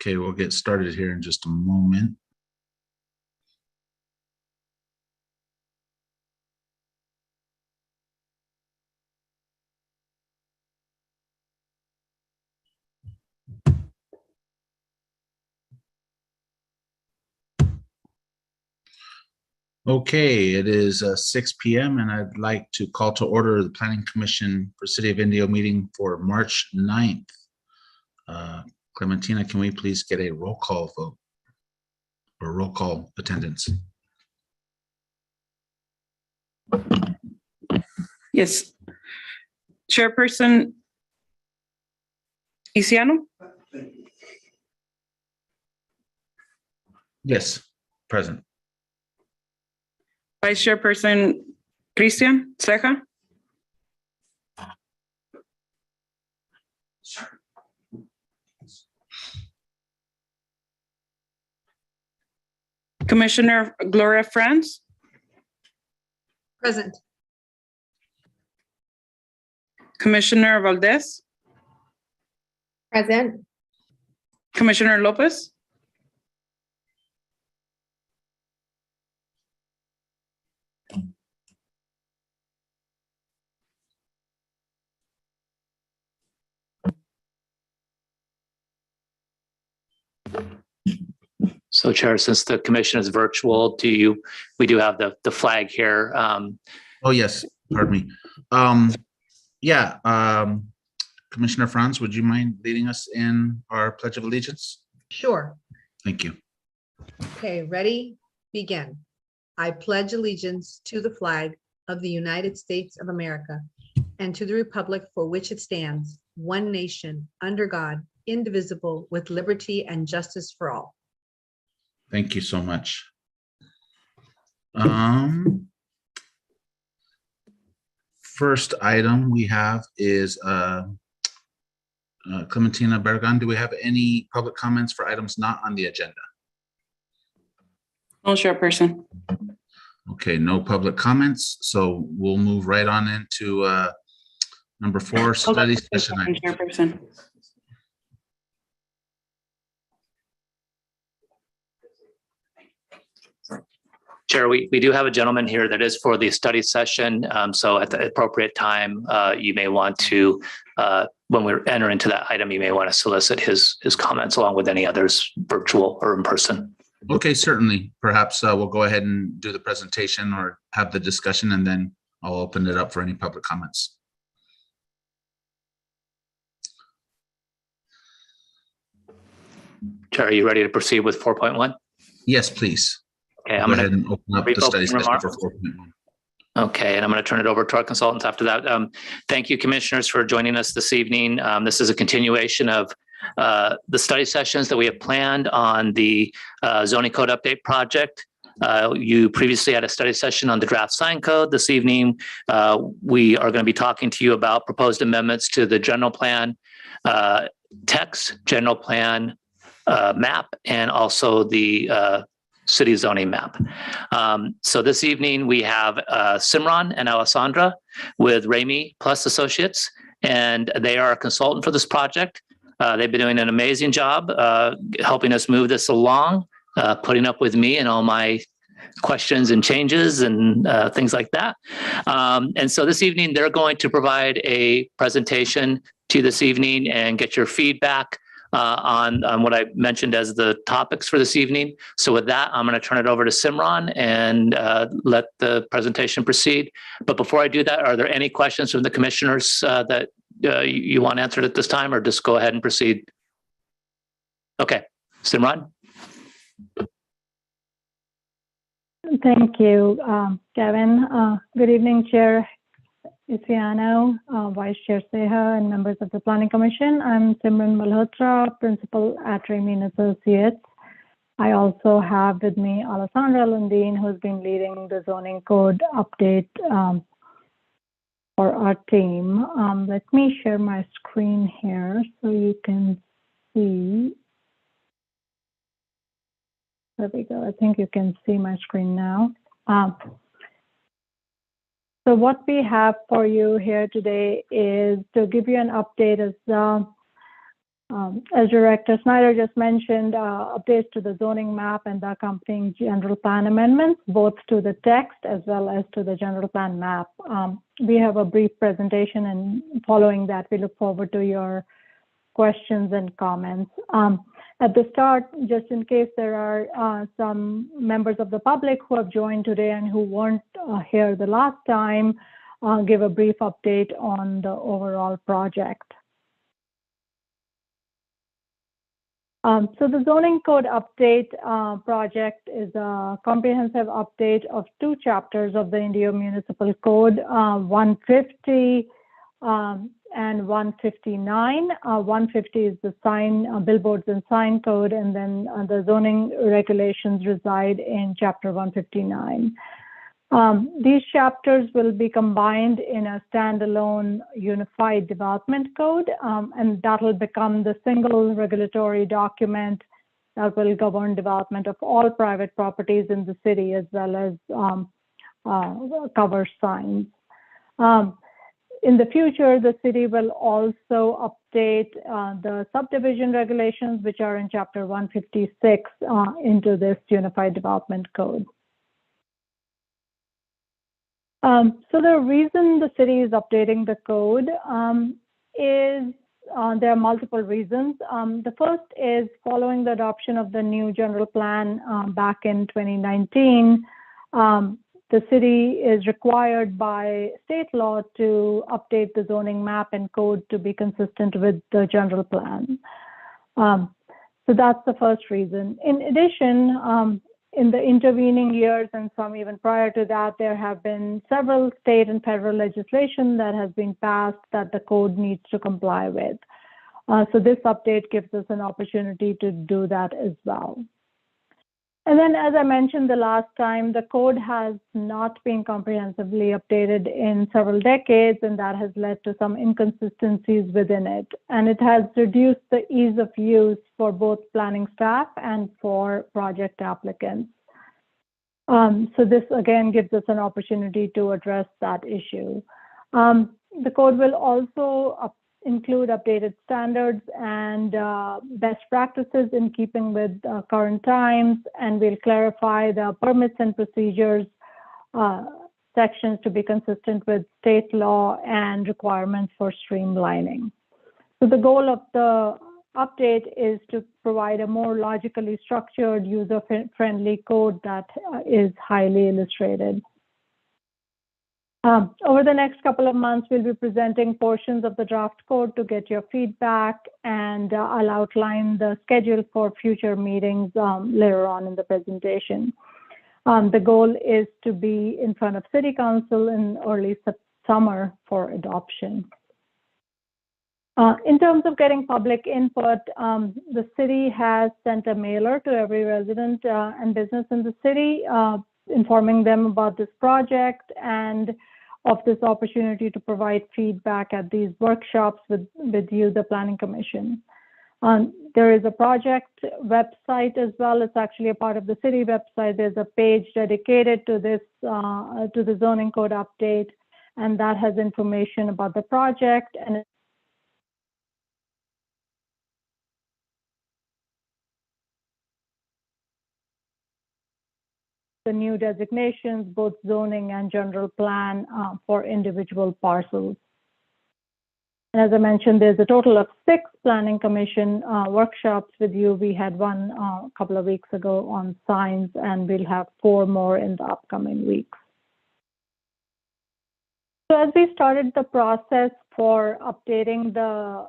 Okay, we'll get started here in just a moment. Okay, it is 6 p.m. and I'd like to call to order the Planning Commission for City of Indio meeting for March 9th. Clementina, can we please get a roll call vote or roll call attendance? Yes. Chairperson Isiano? Yes, present. Vice Chairperson Christian Ceja? Commissioner Gloria Franz? Present. Commissioner Valdez? Present. Commissioner Lopez? So Chair, since the commission is virtual, we do have the flag here. Oh, yes, pardon me. Commissioner Franz, would you mind leading us in our Pledge of Allegiance? Sure. Thank you. Okay, ready? Begin. I pledge allegiance to the flag of the United States of America and to the republic for which it stands, one nation, under God, indivisible, with liberty and justice for all. Thank you so much. First item we have is Clementina Barragan. Do we have any public comments for items not on the agenda? No, Chairperson. Okay, no public comments, so we'll move right on into number 4, study session. Chairperson. Chair, we do have a gentleman here that is for the study session. So at the appropriate time, you may want to, when we enter into that item, you may want to solicit his comments along with any others, virtual or in person. Okay, certainly. Perhaps we'll go ahead and do the presentation or have the discussion, and then I'll open it up for any public comments. Chair, are you ready to proceed with 4.1? Yes, please. Okay, Go ahead and open up the study session remarks. for 4.1. Okay, and I'm going to turn it over to our consultants after that. Thank you, commissioners, for joining us this evening. This is a continuation of the study sessions that we have planned on the zoning code update project. You previously had a study session on the draft sign code. This evening, we are going to be talking to you about proposed amendments to the general plan text, general plan map, and also the city zoning map. So this evening we have Simran and Alessandra with Ramey Plus Associates, and they are a consultant for this project. They've been doing an amazing job helping us move this along, putting up with me and all my questions and changes and things like that. And so this evening they're going to provide a presentation to you this evening and get your feedback on what I mentioned as the topics for this evening. So with that, I'm going to turn it over to Simran and let the presentation proceed. But before I do that, are there any questions from the commissioners that you want answered at this time, or just go ahead and proceed? Okay, Simran. Thank you, Kevin. Good evening, Chair Isiano, Vice Chair Ceja, and members of the Planning Commission. I'm Simran Malhotra, Principal at Ramey Associates. I also have with me Alessandra Lundin, who's been leading the zoning code update for our team. Let me share my screen here so you can see. There we go. I think you can see my screen now. So what we have for you here today is to give you an update as As Director Snyder just mentioned, updates to the zoning map and the accompanying general plan amendments, both to the text as well as to the general plan map. We have a brief presentation, and following that, we look forward to your questions and comments. At the start, just in case there are some members of the public who have joined today and who weren't here the last time, give a brief update on the overall project. So the zoning code update project is a comprehensive update of 2 chapters of the Indio Municipal Code, 150 and 159. 150 is the sign, billboards and sign code, and then the zoning regulations reside in chapter 159. These chapters will be combined in a standalone unified development code, and that will become the single regulatory document that will govern development of all private properties in the city, as well as cover signs. In the future, the city will also update the subdivision regulations, which are in chapter 156, into this unified development code. So the reason the city is updating the code is there are multiple reasons. The first is following the adoption of the new general plan back in 2019, the city is required by state law to update the zoning map and code to be consistent with the general plan. So that's the first reason. In addition, in the intervening years and some even prior to that, there have been several state and federal legislation that has been passed that the code needs to comply with. So this update gives us an opportunity to do that as well. And then, as I mentioned the last time, the code has not been comprehensively updated in several decades, and that has led to some inconsistencies within it. And it has reduced the ease of use for both planning staff and for project applicants. So this, again, gives us an opportunity to address that issue. The code will also include updated standards and best practices in keeping with current times, and will clarify the permits and procedures sections to be consistent with state law and requirements for streamlining. So the goal of the update is to provide a more logically structured, user-friendly code that is highly illustrated. Over the next couple of months, we'll be presenting portions of the draft code to get your feedback, and I'll outline the schedule for future meetings later on in the presentation. The goal is to be in front of City Council in early summer for adoption. In terms of getting public input, the city has sent a mailer to every resident and business in the city, informing them about this project and of this opportunity to provide feedback at these workshops with you, the Planning Commission. There is a project website as well. It's actually a part of the city website. There's a page dedicated to this, to the zoning code update, and that has information about the project and the new designations, both zoning and general plan for individual parcels. And as I mentioned, there's a total of 6 Planning Commission workshops with you. We had one a couple of weeks ago on signs, and we'll have 4 more in the upcoming weeks. So as we started the process for updating the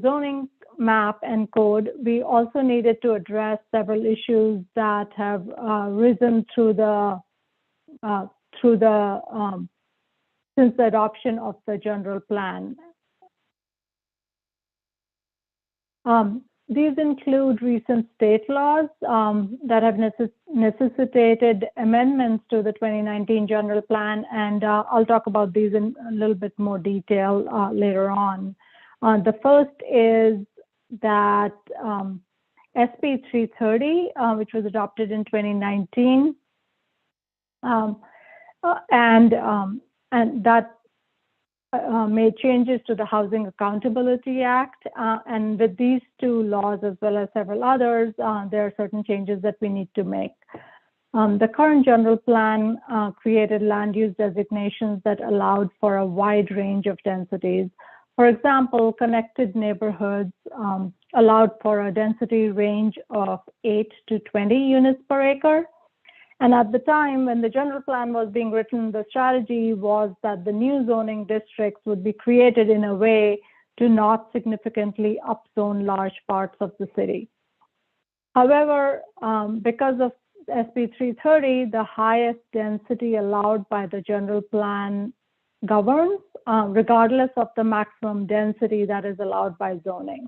zoning map and code, we also needed to address several issues that have risen through since the adoption of the general plan. These include recent state laws that have necessitated amendments to the 2019 general plan, and I'll talk about these in a little bit more detail later on. The first is that SB 330, which was adopted in 2019, and that made changes to the Housing Accountability Act. And with these two laws, as well as several others, there are certain changes that we need to make. The current general plan created land use designations that allowed for a wide range of densities. For example, connected neighborhoods allowed for a density range of 8 to 20 units per acre. And at the time when the general plan was being written, the strategy was that the new zoning districts would be created in a way to not significantly upzone large parts of the city. However, because of SB 330, the highest density allowed by the general plan governs, regardless of the maximum density that is allowed by zoning.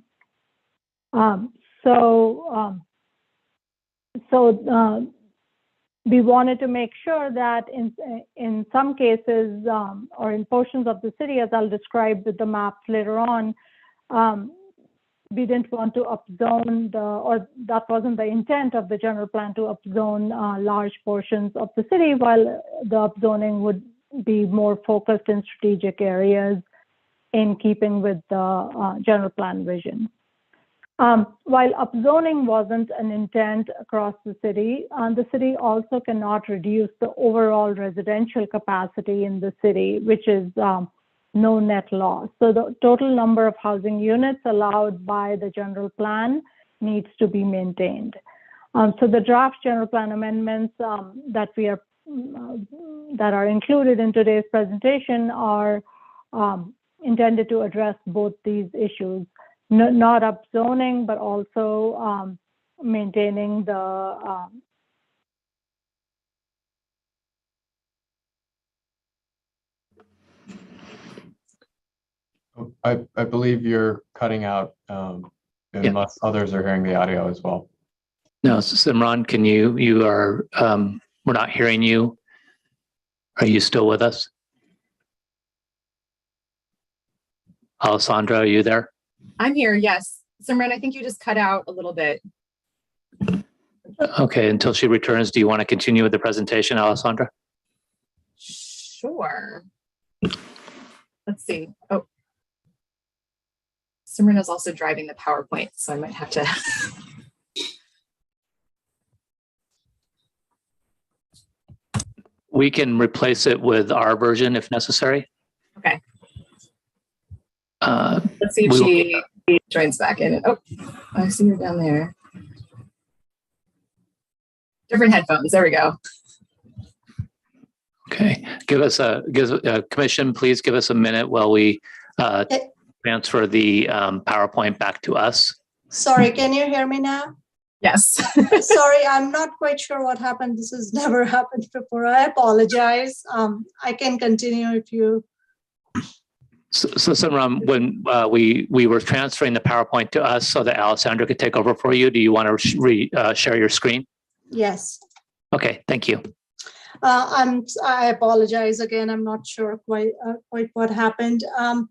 We wanted to make sure that in some cases or in portions of the city, as I'll describe with the maps later on, we didn't want to upzone or that wasn't the intent of the general plan to upzone large portions of the city, while the upzoning would be more focused in strategic areas in keeping with the general plan vision. While upzoning wasn't an intent across the city also cannot reduce the overall residential capacity in the city, which is no net loss. So the total number of housing units allowed by the general plan needs to be maintained. So the draft general plan amendments that are included in today's presentation are intended to address both these issues, not upzoning, but also maintaining the I believe you're cutting out unless others are hearing the audio as well. No, Simran, can you are, we're not hearing you. Are you still with us? Alessandra, are you there? I'm here, yes. Simran, I think you just cut out a little bit. Okay, until she returns, do you want to continue with the presentation, Alessandra? Sure. Let's see. Oh, Simran is also driving the PowerPoint, so I might have to. We can replace it with our version if necessary. Okay. Let's see if she joins back in. Oh, I see her down there. Different headphones. There we go. Okay, Commission, please give us a minute while we transfer the PowerPoint back to us. Sorry, can you hear me now? Yes. Sorry, I'm not quite sure what happened. This has never happened before. I apologize. I can continue if you. So Simran, when we were transferring the PowerPoint to us so that Alessandra could take over for you, do you want to share your screen? Yes. Okay, thank you. I apologize again. I'm not sure quite what happened. I'm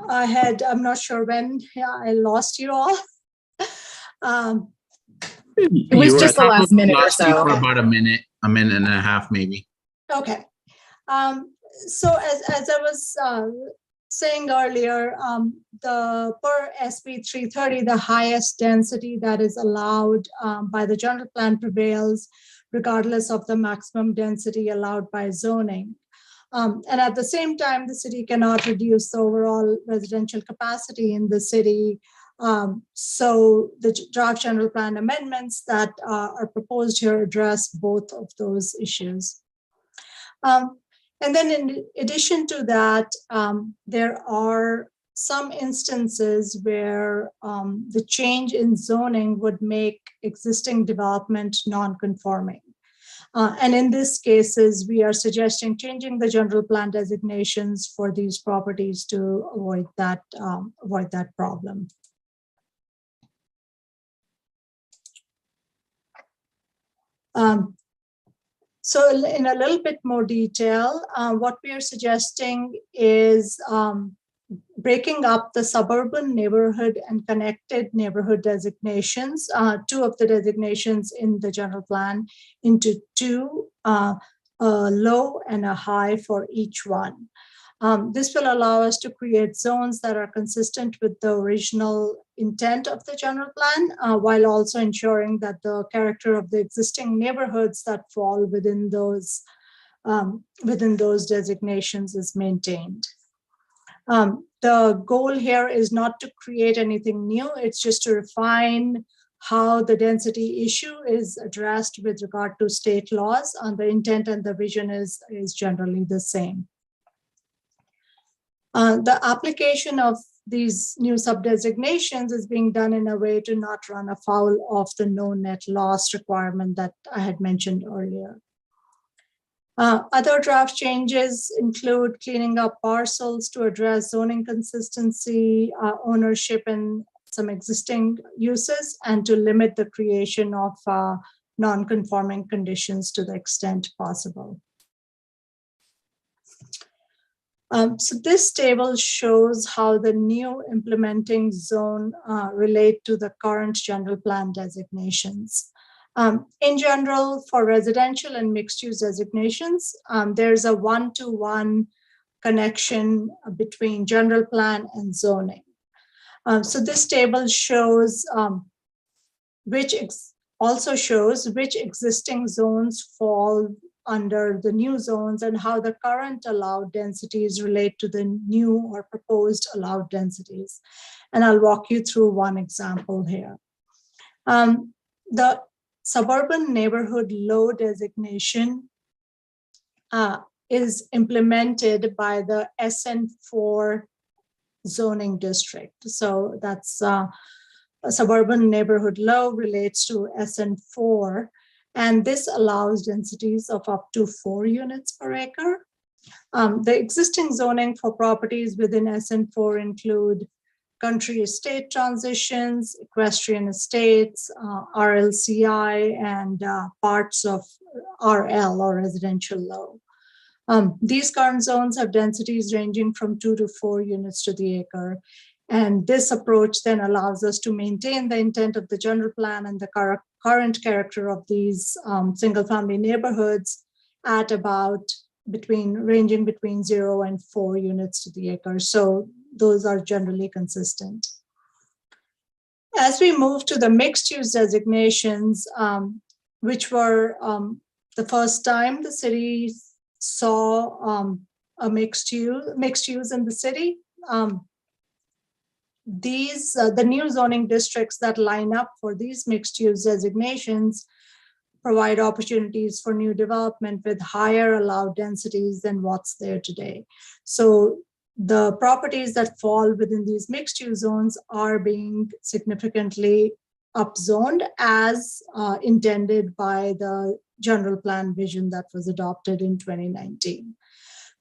not sure when I lost you all. It was just the last minute or so. For about a minute and a half, maybe. Okay. So as I was saying earlier, the per SB 330, the highest density that is allowed by the general plan prevails, regardless of the maximum density allowed by zoning. And at the same time, the city cannot reduce the overall residential capacity in the city. So the draft general plan amendments that are proposed here address both of those issues. And then in addition to that, there are some instances where the change in zoning would make existing development non-conforming. And in these cases, we are suggesting changing the general plan designations for these properties to avoid that problem. So in a little bit more detail, what we are suggesting is breaking up the suburban neighborhood and connected neighborhood designations, two of the designations in the general plan, into two a low and a high for each one. This will allow us to create zones that are consistent with the original intent of the general plan, while also ensuring that the character of the existing neighborhoods that fall within those designations is maintained. The goal here is not to create anything new, it's just to refine how the density issue is addressed with regard to state laws, and the intent and the vision is generally the same. The application of these new sub-designations is being done in a way to not run afoul of the no net loss requirement that I had mentioned earlier. Other draft changes include cleaning up parcels to address zoning consistency, ownership in some existing uses, and to limit the creation of non-conforming conditions to the extent possible. So this table shows how the new implementing zone relate to the current general plan designations. In general, for residential and mixed-use designations, there's a one-to-one connection between general plan and zoning. So this table shows also shows which existing zones fall under the new zones and how the current allowed densities relate to the new or proposed allowed densities. And I'll walk you through one example here. The suburban neighborhood low designation is implemented by the SN4 zoning district. So that's a suburban neighborhood low relates to SN4. And this allows densities of up to 4 units per acre. The existing zoning for properties within SN4 include country estate transitions, equestrian estates, RLCI, and parts of RL or residential low. These current zones have densities ranging from 2 to 4 units to the acre. And this approach then allows us to maintain the intent of the general plan and the current character of these single-family neighborhoods at about ranging between 0 and 4 units to the acre. So those are generally consistent. As we move to the mixed-use designations, which were the first time the city saw a mixed use in the city, the new zoning districts that line up for these mixed use designations provide opportunities for new development with higher allowed densities than what's there today. So the properties that fall within these mixed use zones are being significantly upzoned as intended by the general plan vision that was adopted in 2019.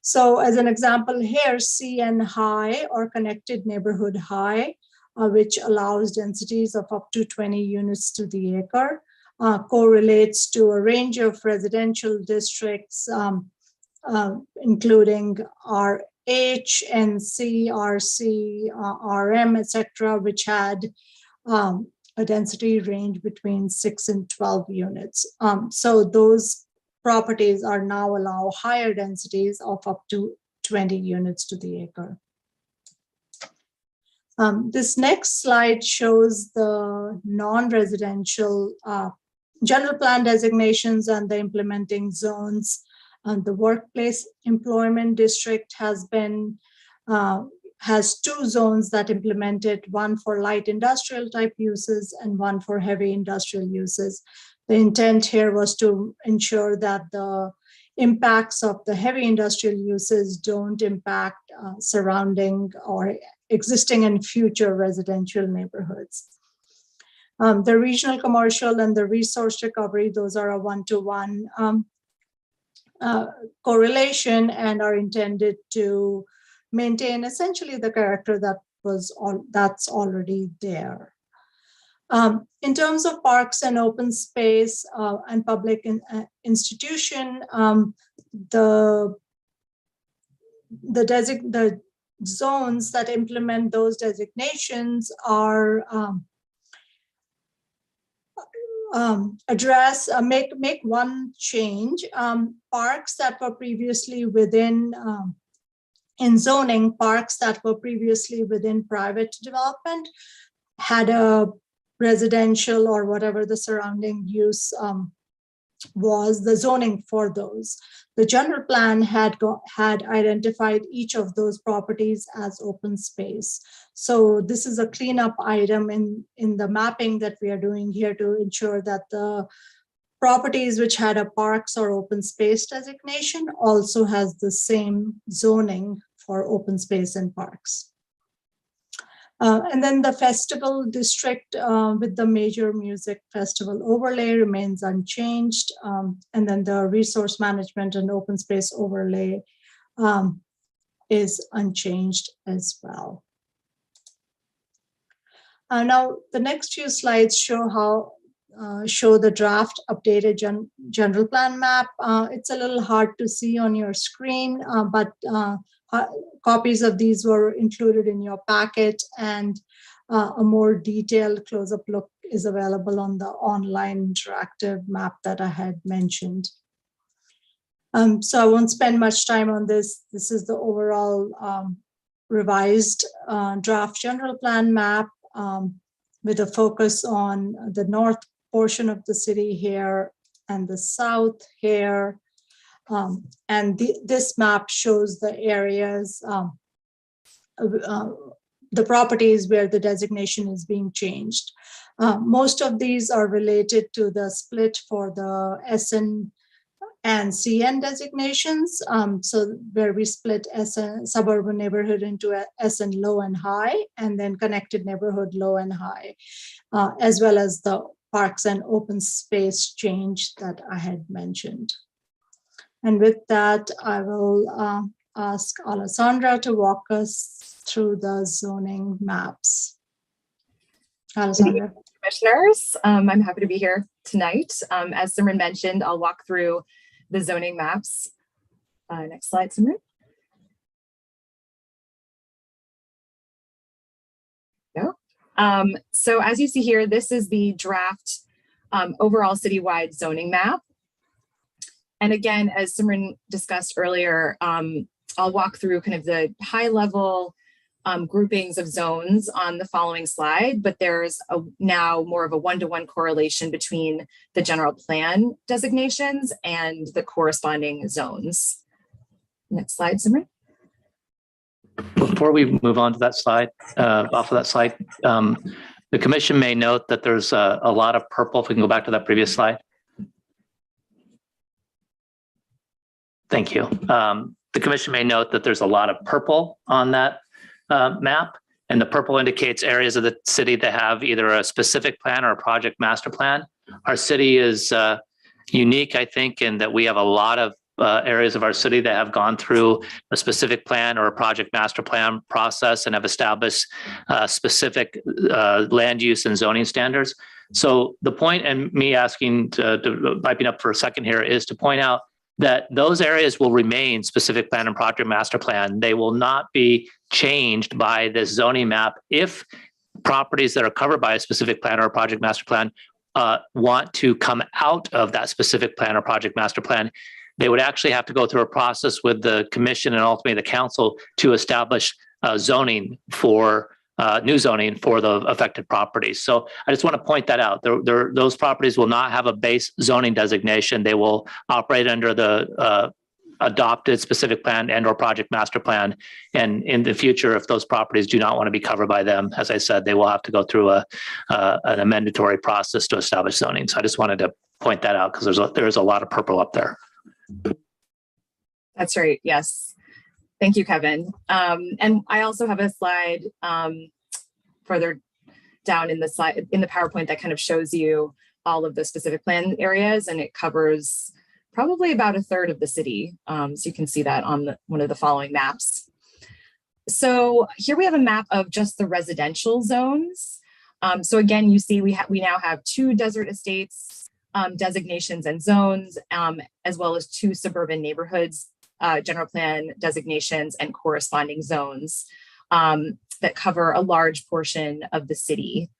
So as an example here, CN High or Connected Neighborhood High, which allows densities of up to 20 units to the acre, correlates to a range of residential districts, including RH, NC, RC, RM, etc., which had a density range between 6 and 12 units. So those properties are now allow higher densities of up to 20 units to the acre. This next slide shows the non-residential general plan designations and the implementing zones. The workplace employment district has 2 zones that implemented, one for light industrial type uses and one for heavy industrial uses. The intent here was to ensure that the impacts of the heavy industrial uses don't impact surrounding or existing and future residential neighborhoods. The regional commercial and the resource recovery, those are a one-to-one correlation and are intended to maintain essentially the character that's already there. In terms of parks and open space and public institution, the zones that implement those designations are address, make one change. Parks that were previously within, in zoning, parks that were previously within private development had a residential or whatever the surrounding use was, the zoning for those. The general plan had identified each of those properties as open space. So this is a cleanup item in the mapping that we are doing here to ensure that the properties which had a parks or open space designation also has the same zoning for open space and parks. And then the festival district with the major music festival overlay remains unchanged. And then the resource management and open space overlay is unchanged as well. Now, the next few slides show how show the draft updated general plan map. It's a little hard to see on your screen, but copies of these were included in your packet, and a more detailed close-up look is available on the online interactive map that I had mentioned. So I won't spend much time on this. This is the overall revised draft general plan map with a focus on the north portion of the city here and the south here. And this map shows the areas, the properties where the designation is being changed. Most of these are related to the split for the SN and CN designations. So where we split SN suburban neighborhood into SN low and high, and then connected neighborhood low and high, as well as the parks and open space change that I had mentioned. And with that, I will ask Alessandra to walk us through the zoning maps. Alessandra. Commissioners, I'm happy to be here tonight. As Simran mentioned, I'll walk through the zoning maps. Next slide, Simran. So as you see here, this is the draft overall citywide zoning map. And again, as Simran discussed earlier, I'll walk through kind of the high level groupings of zones on the following slide, but there's now more of a one-to-one correlation between the general plan designations and the corresponding zones. Next slide, Simran. Before we move on to that slide, off of that slide, the commission may note that there's a lot of purple. If we can go back to that previous slide. Thank you. The commission may note that there's a lot of purple on that map, and the purple indicates areas of the city that have either a specific plan or a project master plan. Our city is unique, I think, in that we have a lot of areas of our city that have gone through a specific plan or a project master plan process and have established specific land use and zoning standards. So the point, and me asking to piping up for a second here, is to point out that those areas will remain specific plan and project master plan. They will not be changed by this zoning map if properties that are covered by a specific plan or a project master plan want to come out of that specific plan or project master plan. They would actually have to go through a process with the commission and ultimately the council to establish zoning for new zoning for the affected properties. So I just want to point that out. Those properties will not have a base zoning designation. They will operate under the adopted specific plan and or project master plan. And in the future, if those properties do not want to be covered by them, as I said, they will have to go through an amendatory process to establish zoning. So I just wanted to point that out because there's a lot of purple up there. That's right. Yes. Thank you, Kevin. And I also have a slide further down in the slide in the PowerPoint that kind of shows you all of the specific plan areas, and it covers probably about a third of the city. So you can see that on one of the following maps. So here we have a map of just the residential zones. So again, you see we now have 2 desert estates designations and zones, as well as 2 suburban neighborhoods general plan designations and corresponding zones that cover a large portion of the city.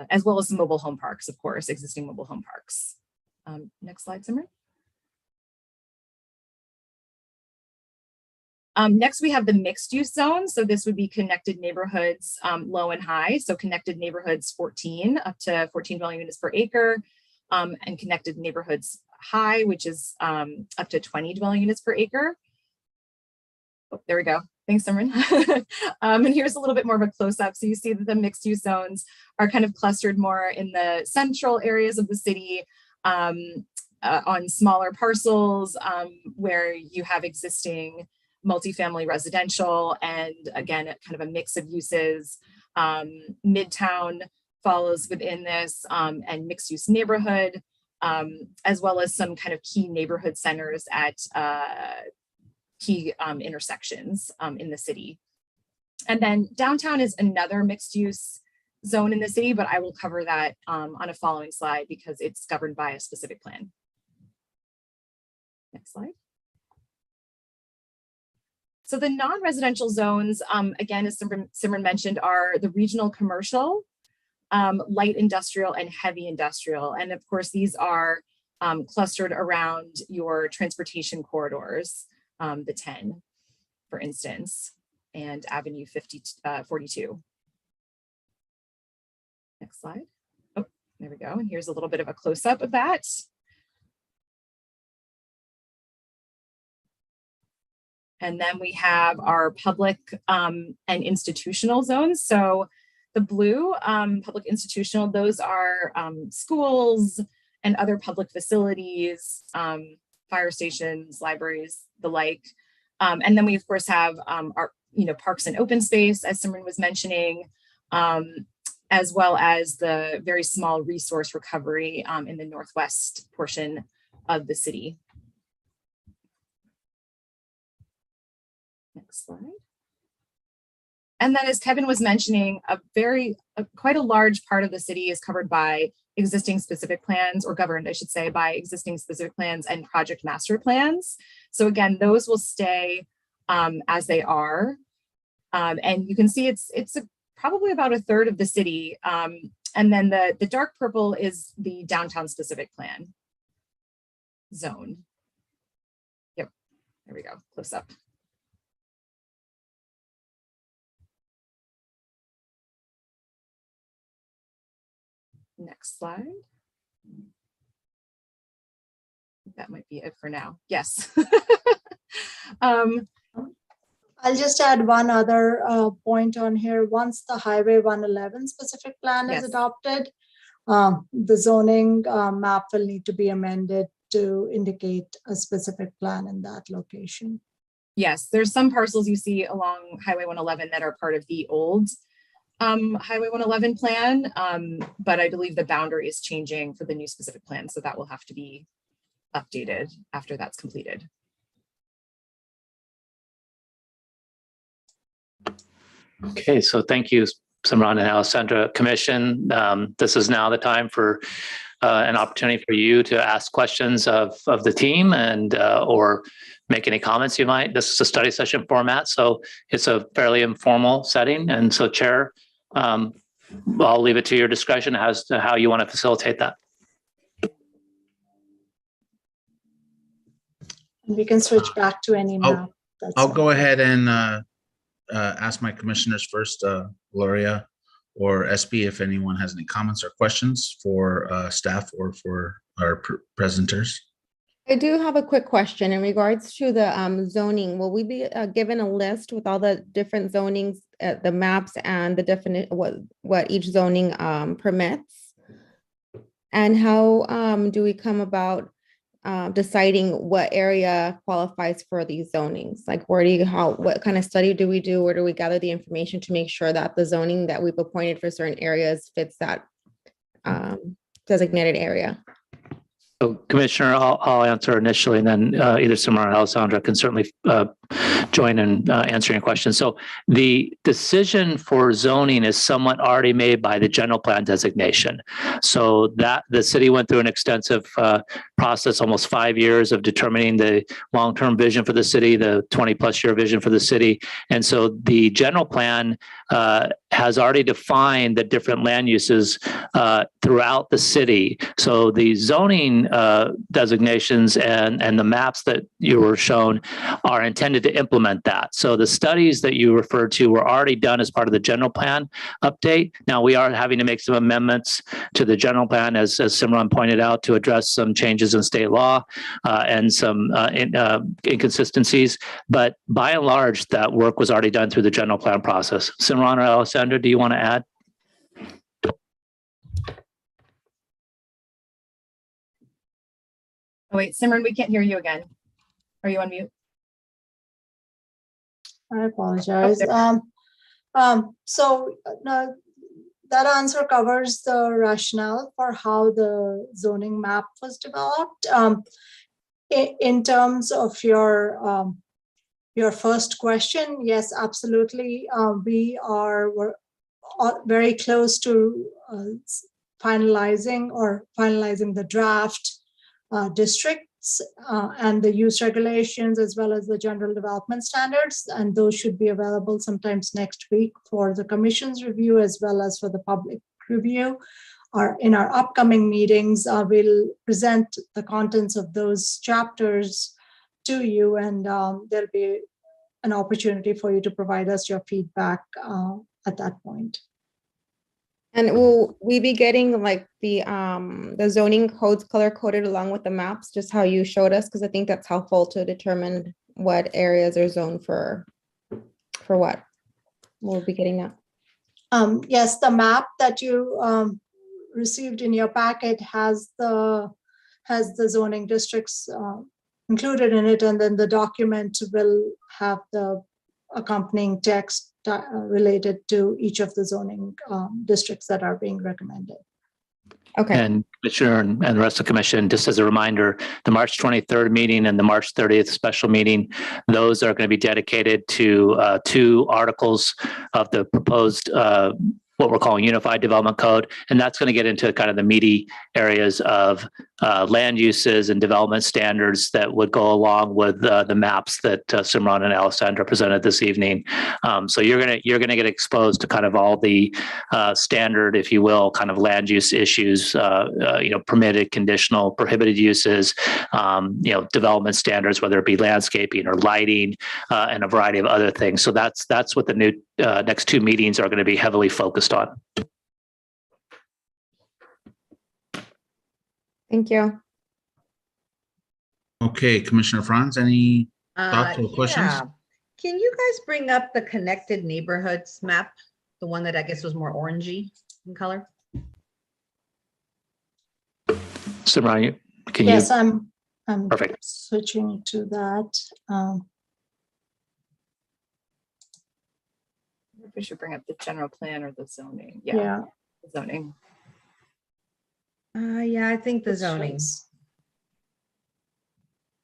as well as some mobile home parks, of course, existing mobile home parks. Next slide, Simran. Next, we have the mixed use zone. So this would be connected neighborhoods, low and high. So connected neighborhoods 14 up to 14 dwelling units per acre, and connected neighborhoods high, which is up to 20 dwelling units per acre. Oh, there we go. Thanks, Simran. And here's a little bit more of a close-up. So you see that the mixed use zones are kind of clustered more in the central areas of the city, on smaller parcels, where you have existing multifamily residential, and again, kind of a mix of uses. Midtown follows within this, and mixed use neighborhood, as well as some kind of key neighborhood centers at key intersections in the city. And then downtown is another mixed use zone in the city, but I will cover that on a following slide because it's governed by a specific plan. Next slide. So the non-residential zones, again, as Simran mentioned, are the regional commercial, light industrial, and heavy industrial. And of course, these are clustered around your transportation corridors, the 10, for instance, and Avenue 42. Next slide. Oh, there we go. And here's a little bit of a close-up of that. And then we have our public and institutional zones. So the blue, public institutional, those are schools and other public facilities, fire stations, libraries, the like. And then we of course have our, parks and open space, as Simran was mentioning, as well as the very small resource recovery in the northwest portion of the city. Next slide. And then as Kevin was mentioning, quite a large part of the city is covered by existing specific plans, or governed, I should say, by existing specific plans and project master plans. So again, those will stay as they are. And you can see it's probably about a third of the city. And then the dark purple is the downtown specific plan zone. Yep, there we go, close up. Next slide. That might be it for now. Yes. I'll just add one other point on here. Once the Highway 111 specific plan is Yes. adopted, the zoning map will need to be amended to indicate a specific plan in that location. Yes, there's some parcels you see along Highway 111 that are part of the old Highway 111 plan, but I believe the boundary is changing for the new specific plan, so that will have to be updated after that's completed. Okay, so thank you, Simran and Alessandra. Commission, this is now the time for an opportunity for you to ask questions of the team and or make any comments you might. This is a study session format, so it's a fairly informal setting. And so, Chair, I'll leave it to your discretion as to how you want to facilitate that. We can switch back to any map. That's I'll fine. go ahead and ask my commissioners first, Gloria or SB, if anyone has any comments or questions for staff or for our presenters. I do have a quick question in regards to the zoning. Will we be given a list with all the different zonings, the maps and the definite what each zoning permits? And how do we come about deciding what area qualifies for these zonings? Like what kind of study do we do? Where do we gather the information to make sure that the zoning that we've appointed for certain areas fits that designated area? So, Commissioner, I'll answer initially, and then either Simran or Alessandra can certainly join in answering questions. So the decision for zoning is somewhat already made by the general plan designation. So that the city went through an extensive process, almost 5 years of determining the long-term vision for the city, the 20+ year vision for the city. And so the general plan has already defined the different land uses throughout the city. So the zoning designations and the maps that you were shown are intended to implement that. So the studies that you referred to were already done as part of the general plan update. Now we are having to make some amendments to the general plan, as Simran pointed out, to address some changes in state law and some inconsistencies. But by and large, that work was already done through the general plan process. Simran or Alessandra, do you want to add? Oh, wait, Simran, we can't hear you again. Are you on mute? I apologize. Okay. No, that answer covers the rationale for how the zoning map was developed. In terms of your first question, yes, absolutely. We're very close to finalizing the draft districts and the use regulations, as well as the general development standards. And those should be available sometimes next week for the commission's review, as well as for the public review. In our upcoming meetings, we'll present the contents of those chapters to you, and there'll be an opportunity for you to provide us your feedback at that point. And will we be getting like the zoning codes color coded along with the maps, just how you showed us? Because I think that's helpful to determine what areas are zoned for what. We'll be getting that. Yes, the map that you received in your packet has the zoning districts included in it, and then the document will have the accompanying text related to each of the zoning districts that are being recommended. Okay. And Commissioner and the rest of the commission, just as a reminder, the March 23rd meeting and the March 30th special meeting, those are going to be dedicated to 2 articles of the proposed what we're calling Unified Development Code. And that's going to get into kind of the meaty areas of land uses and development standards that would go along with the maps that Simran and Alessandra presented this evening. So you're going to get exposed to kind of all the standard, if you will, kind of land use issues, permitted, conditional, prohibited uses, development standards, whether it be landscaping or lighting, and a variety of other things. So that's what the new next 2 meetings are going to be heavily focused on. Thank you. Okay, Commissioner Franz, any thoughts or questions? Yeah. Can you guys bring up the connected neighborhoods map? The one that I guess was more orangey in color? Simran, can Yes, you? I'm Perfect. switching to that. We should bring up the general plan or the zoning. Yeah. The zoning. Yeah, I think the This zoning. shows-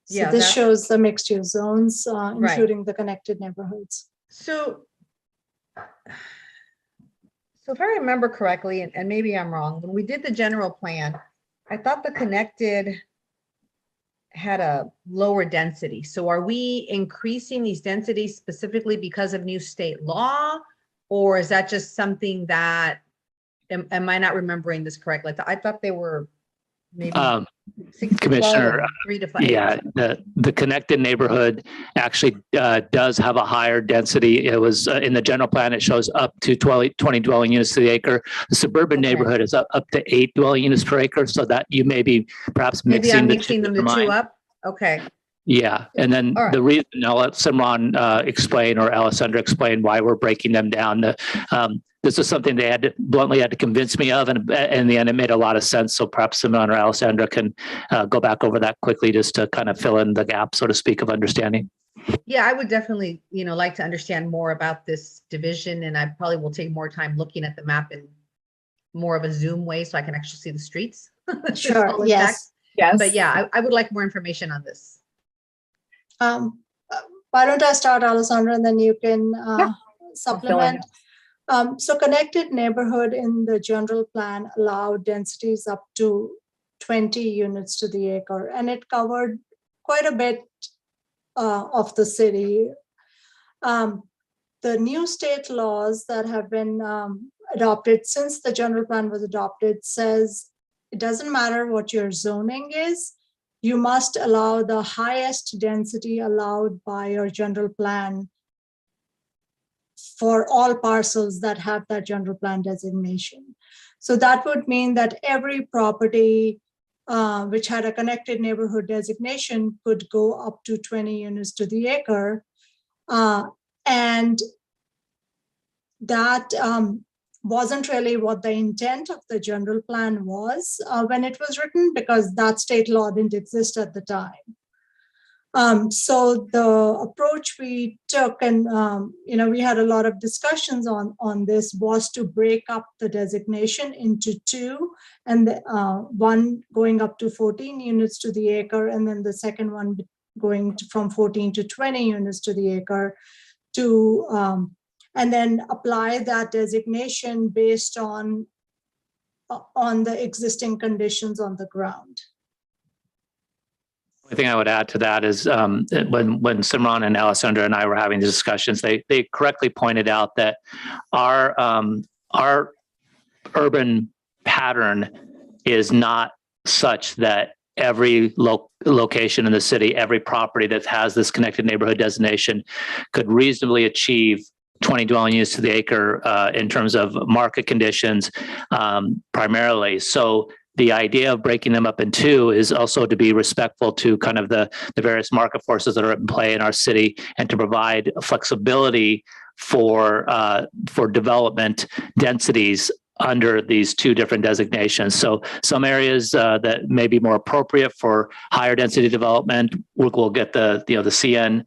So Yeah, this that- shows the mixed use zones, Right. including the connected neighborhoods. So if I remember correctly, and maybe I'm wrong, when we did the general plan, I thought the connected had a lower density. So are we increasing these densities specifically because of new state law? Or is that just something that, am I not remembering this correctly? I thought they were maybe 6 to 12 Commissioner, and 3 to 5. Yeah, the connected neighborhood actually does have a higher density. It was in the general plan, it shows up to 20 dwelling units to the acre. The suburban Okay. neighborhood is up to 8 dwelling units per acre, so that you may be perhaps Maybe I'm mixing mixing them the in your 2 mind. up. Okay. Yeah, and then All right. the reason, I'll let Simran explain, or Alessandra explain why we're breaking them down. This is something they bluntly had to convince me of, and in the end, it made a lot of sense. So perhaps Simran or Alessandra can go back over that quickly, just to kind of fill in the gap, so to speak, of understanding. Yeah, I would definitely, like to understand more about this division, and I probably will take more time looking at the map in more of a zoom way so I can actually see the streets. It's Sure, all intact. yes. Yes. But yeah, I would like more information on this. why don't I start, Alessandra, and then you can Yeah. supplement. So connected neighborhood in the general plan allowed densities up to 20 units to the acre, and it covered quite a bit of the city. The new state laws that have been adopted since the general plan was adopted says it doesn't matter what your zoning is, you must allow the highest density allowed by your general plan for all parcels that have that general plan designation. So that would mean that every property which had a connected neighborhood designation could go up to 20 units to the acre. And that wasn't really what the intent of the general plan was when it was written, because that state law didn't exist at the time. So the approach we took, and we had a lot of discussions on this, was to break up the designation into two, and one going up to 14 units to the acre, and then the second one going from 14 to 20 units to the acre, to and then apply that designation based on the existing conditions on the ground. The thing I would add to that is when Simran and Alessandra and I were having the discussions, they correctly pointed out that our urban pattern is not such that every location in the city, every property that has this connected neighborhood designation could reasonably achieve 20 dwelling units to the acre in terms of market conditions primarily. So the idea of breaking them up in two is also to be respectful to kind of the various market forces that are in play in our city, and to provide flexibility for development densities under these two different designations. So some areas that may be more appropriate for higher density development will get the CN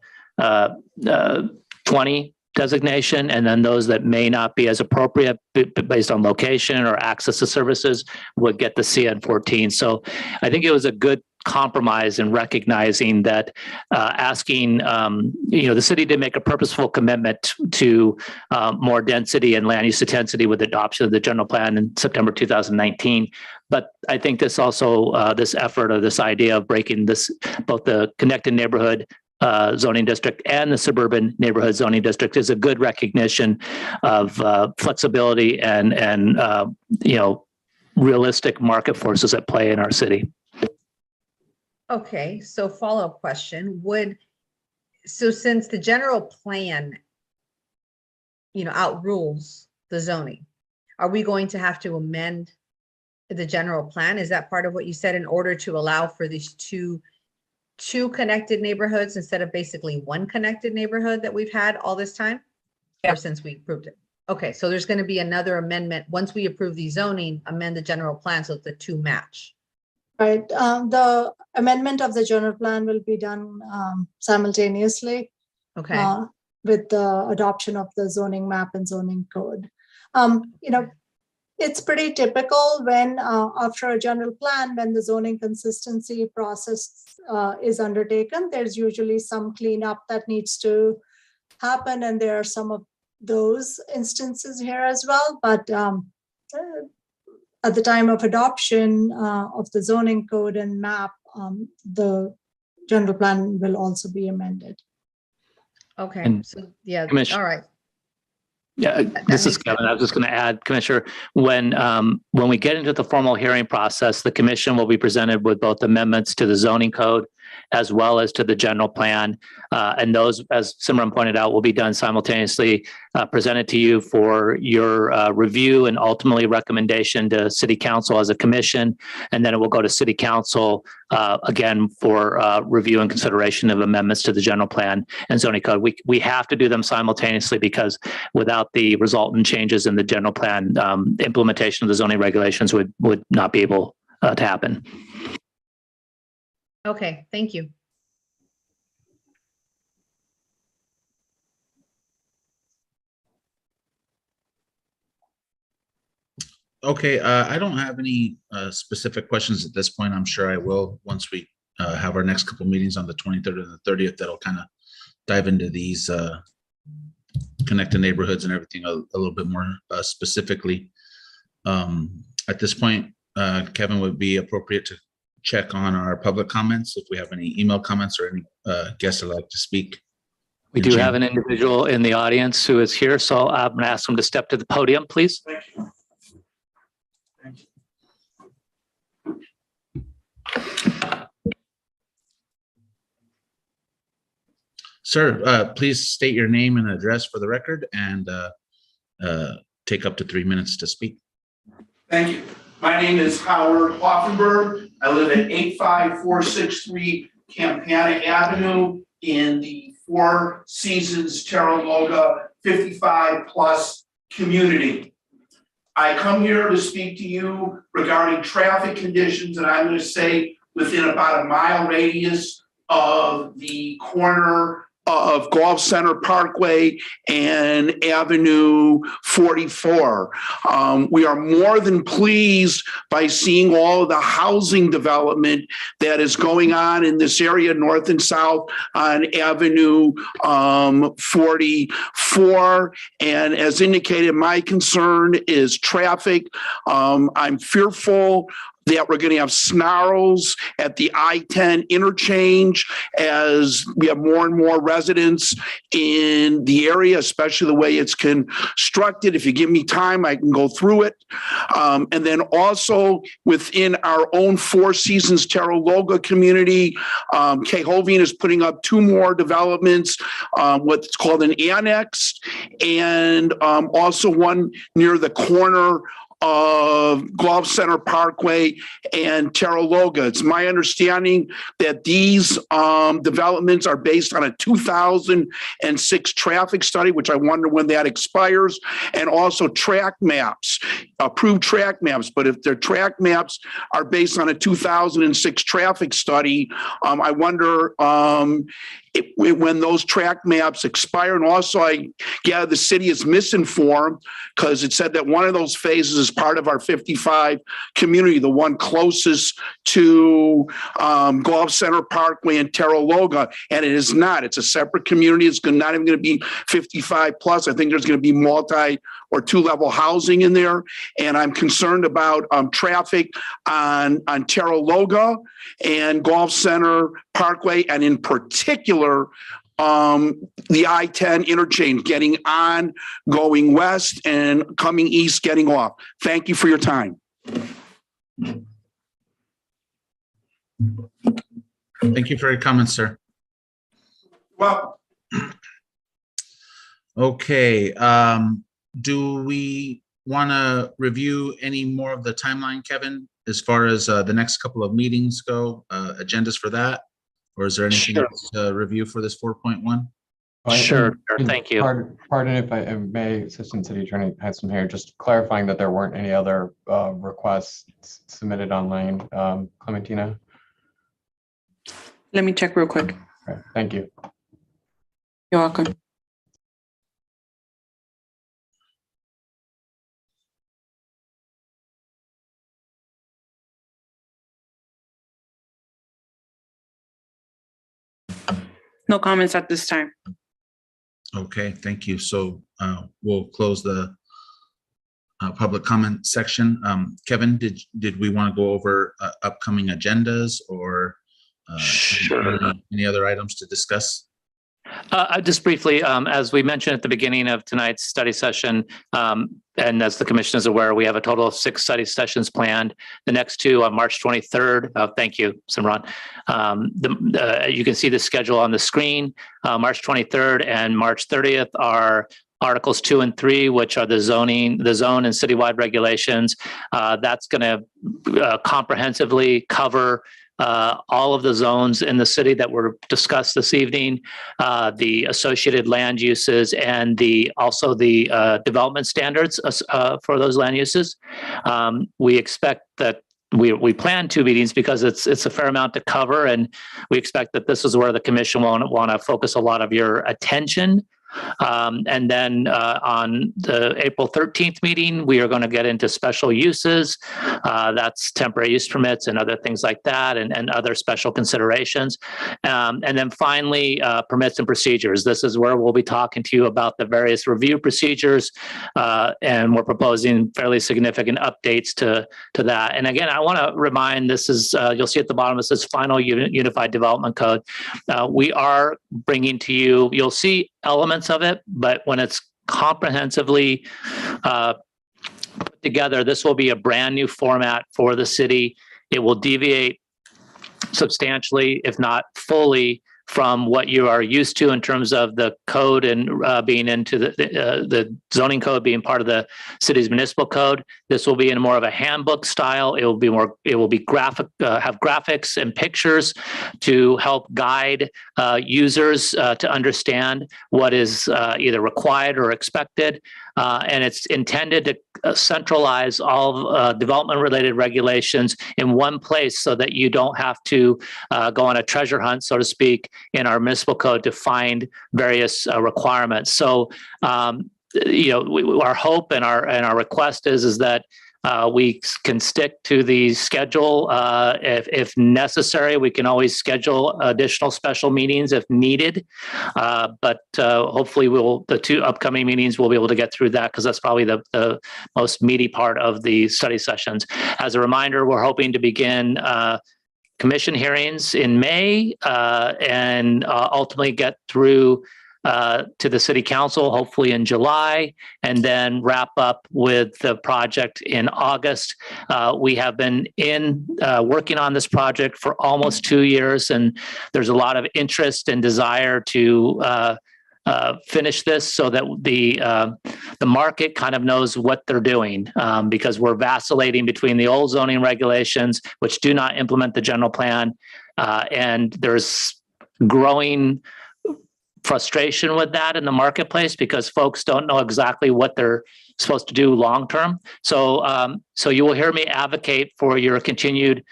20 designation, and then those that may not be as appropriate based on location or access to services would get the CN 14. So I think it was a good compromise in recognizing that asking, the city did make a purposeful commitment to more density and land use intensity with the adoption of the general plan in September 2019. But I think this also, this effort or this idea of breaking this, both the connected neighborhood zoning district and the suburban neighborhood zoning district, is a good recognition of flexibility and realistic market forces at play in our city. Okay, so follow-up question, so since the general plan, outrules the zoning, are we going to have to amend the general plan? Is that part of what you said, in order to allow for these two connected neighborhoods instead of basically one connected neighborhood that we've had all this time? Yeah. Or since we approved it? Okay, so there's going to be another amendment once we approve the zoning, amend the general plan so that the two match. Right. The amendment of the general plan will be done simultaneously Okay. with the adoption of the zoning map and zoning code. It's pretty typical when after a general plan, when the zoning consistency process is undertaken, there's usually some cleanup that needs to happen, and there are some of those instances here as well. But at the time of adoption of the zoning code and map, the general plan will also be amended. Okay, And so yeah, Commissioner- all right. Yeah, this is makes Kevin. I was just going to add, Commissioner, when we get into the formal hearing process, the commission will be presented with both amendments to the zoning code as well as to the general plan. And those, as Simran pointed out, will be done simultaneously, presented to you for your review and ultimately recommendation to City Council as a commission. And then it will go to City Council again for review and consideration of amendments to the general plan and zoning code. We have to do them simultaneously, because without the resultant changes in the general plan, implementation of the zoning regulations would not be able to happen. Okay, thank you. Okay, I don't have any specific questions at this point. I'm sure I will once we have our next couple meetings on the 23rd and the 30th. That'll kind of dive into these connected neighborhoods and everything a little bit more specifically. At this point, Kevin, would be appropriate to check on our public comments if we have any email comments or any guests that would like to speak. We do have an individual in the audience who is here, so I'm going to ask him to step to the podium, please. Thank you. Sir, please state your name and address for the record and take up to 3 minutes to speak. Thank you. My name is Howard Hoffenberg. I live at 85463 Campana Avenue in the Four Seasons Terra Loga 55+ community. I come here to speak to you regarding traffic conditions, and I'm going to say within about a mile radius of the corner of Golf Center Parkway and Avenue 44. We are more than pleased by seeing all of the housing development that is going on in this area, north and south on Avenue 44. And as indicated, my concern is traffic. I'm fearful that we're going to have snarls at the I-10 interchange as we have more and more residents in the area, especially the way it's constructed. If you give me time, I can go through it. And then also within our own Four Seasons Terra Loga community, Cahovian is putting up 2 more developments, what's called an annex, and also one near the corner of Golf Center Parkway and Terra Loga. It's my understanding that these developments are based on a 2006 traffic study, which I wonder when that expires, and also track maps, approved track maps. But if their track maps are based on a 2006 traffic study, I wonder when those track maps expire. And also, the city is misinformed because it said that one of those phases is part of our 55 community, the one closest to Golf Center Parkway and Terra Loga, and it is not. It's a separate community. It's not even going to be 55+. I think there's going to be multi or 2-level housing in there, and I'm concerned about traffic on Terra Loga and Golf Center Parkway, and in particular, the I-10 interchange, getting on, going west, and coming east, getting off. Thank you for your time. Thank you for your comments, sir. Well, Okay, do we want to review any more of the timeline, Kevin, as far as the next couple of meetings go, agendas for that? Or is there anything else to review for this 4.1? Sure, thank you. Pardon if I may, Assistant City Attorney Hanson here, just clarifying that there weren't any other requests submitted online, Clementina. Let me check real quick. Okay, thank you. You're welcome. No comments at this time. Okay, thank you. So we'll close the public comment section. Kevin, did we want to go over upcoming agendas or Sure. any other items to discuss? Just briefly, as we mentioned at the beginning of tonight's study session, and as the commission is aware, we have a total of 6 study sessions planned. The next 2 on March 23rd. Thank you, Simran. You can see the schedule on the screen. March 23rd and March 30th are Articles 2 and 3, which are the zone and citywide regulations. That's going to comprehensively cover all of the zones in the city that were discussed this evening, the associated land uses, and also the development standards for those land uses. We expect that we plan 2 meetings because it's a fair amount to cover, and we expect that this is where the commission will want to focus a lot of your attention And then on the April 13th meeting, we are going to get into special uses. That's temporary use permits and other things like that, and other special considerations. And then finally, permits and procedures. This is where we'll be talking to you about the various review procedures, and we're proposing fairly significant updates to that. And again, I want to remind, this is, you'll see at the bottom, it says final Unified Development Code. We are bringing to you, you'll see elements of it, but when it's comprehensively put together, this will be a brand new format for the city. It will deviate substantially, if not fully, from what you are used to in terms of the code and being into the zoning code being part of the city's municipal code. This will be in more of a handbook style. It will be graphic, have graphics and pictures to help guide users to understand what is either required or expected. And it's intended to centralize all development-related regulations in one place so that you don't have to go on a treasure hunt, so to speak, in our municipal code to find various requirements. So, our hope and our request is that we can stick to the schedule. If necessary, we can always schedule additional special meetings if needed. But hopefully the two upcoming meetings, we'll be able to get through that because that's probably the most meaty part of the study sessions. As a reminder, we're hoping to begin commission hearings in May and ultimately get through to the city council, hopefully in July, and then wrap up with the project in August. We have been working on this project for almost 2 years, and there's a lot of interest and desire to finish this so that the market kind of knows what they're doing, because we're vacillating between the old zoning regulations, which do not implement the general plan, and there's growing frustration with that in the marketplace because folks don't know exactly what they're supposed to do long term. So you will hear me advocate for your continued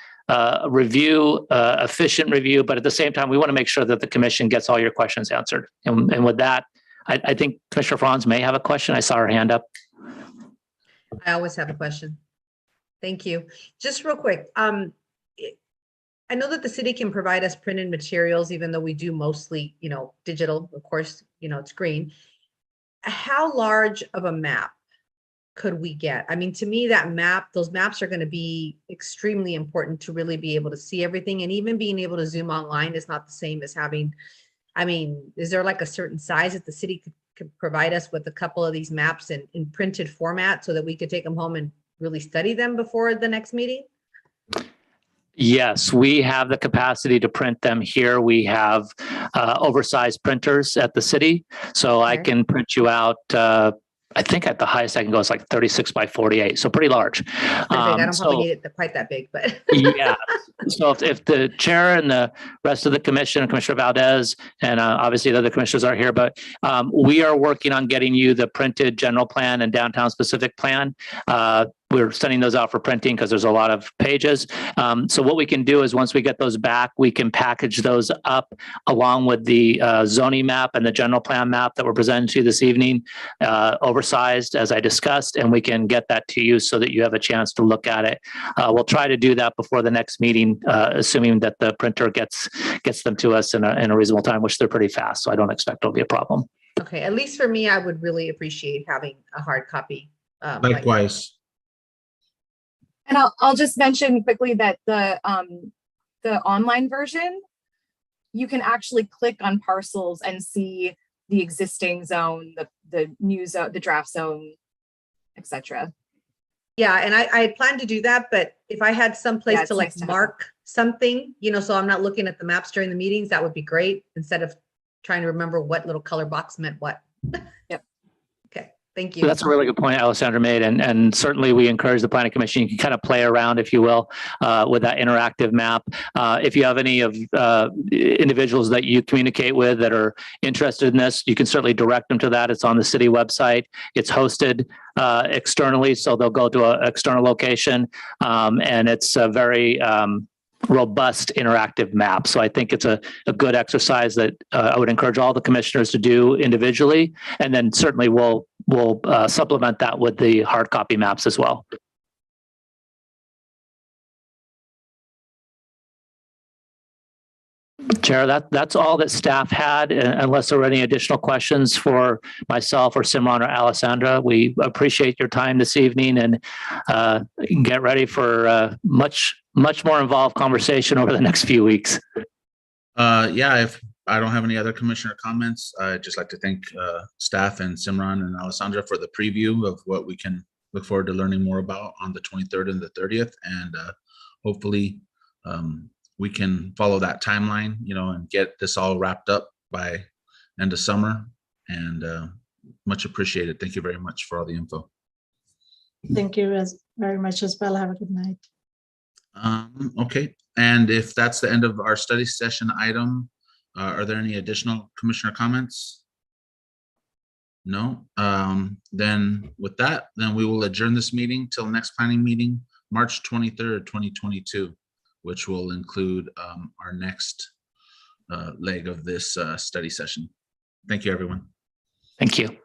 review, efficient review, but at the same time, we want to make sure that the commission gets all your questions answered. And with that, I think Commissioner Franz may have a question. I saw her hand up. I always have a question. Thank you. Just real quick. I know that the city can provide us printed materials, even though we do mostly, digital, of course, it's green. How large of a map could we get? I mean, to me, those maps are going to be extremely important to really be able to see everything. And even being able to zoom online is not the same as having, is there like a certain size that the city could provide us with a couple of these maps in printed format so that we could take them home and really study them before the next meeting? Yes, we have the capacity to print them here. We have oversized printers at the city. So I can print you out, I think at the highest I can go is like 36 by 48. So pretty large. I don't probably need it quite that big, but. Yeah. So if the chair and the rest of the commission, Commissioner Valdez, and obviously the other commissioners are here, but we are working on getting you the printed general plan and downtown specific plan. We're sending those out for printing because there's a lot of pages. So what we can do is once we get those back, we can package those up along with the zoning map and the general plan map that we're presenting to you this evening, oversized as I discussed, and we can get that to you so that you have a chance to look at it. We'll try to do that before the next meeting, assuming that the printer gets them to us in a reasonable time, which they're pretty fast. So I don't expect it'll be a problem. Okay, at least for me, I would really appreciate having a hard copy. Likewise. And I'll just mention quickly that the online version, you can actually click on parcels and see the existing zone, the new zone, the draft zone, etc. Yeah, and I had planned to do that, but if I had some place to like mark something, so I'm not looking at the maps during the meetings, that would be great instead of trying to remember what little color box meant what. Yep. Okay, thank you. So that's a really good point Alessandra made. And certainly we encourage the planning commission, you can kind of play around, if you will, with that interactive map. If you have any of individuals that you communicate with that are interested in this, you can certainly direct them to that. It's on the city website. It's hosted externally, so they'll go to an external location. And it's very robust interactive map. So I think it's a good exercise that I would encourage all the commissioners to do individually. And then certainly we'll supplement that with the hard copy maps as well. Chair, that's all that staff had, unless there were any additional questions for myself or Simran or Alessandra. We appreciate your time this evening and get ready for much more involved conversation over the next few weeks. Yeah, if I don't have any other commissioner comments, I'd just like to thank staff and Simran and Alessandra for the preview of what we can look forward to learning more about on the 23rd and the 30th. And hopefully we can follow that timeline, and get this all wrapped up by end of summer. And much appreciated. Thank you very much for all the info. Thank you very much as well. Have a good night. Okay, and if that's the end of our study session item, are there any additional commissioner comments? No. Then with that, then we will adjourn this meeting till next planning meeting, March 23rd, 2022, which will include our next leg of this study session. Thank you, everyone. Thank you.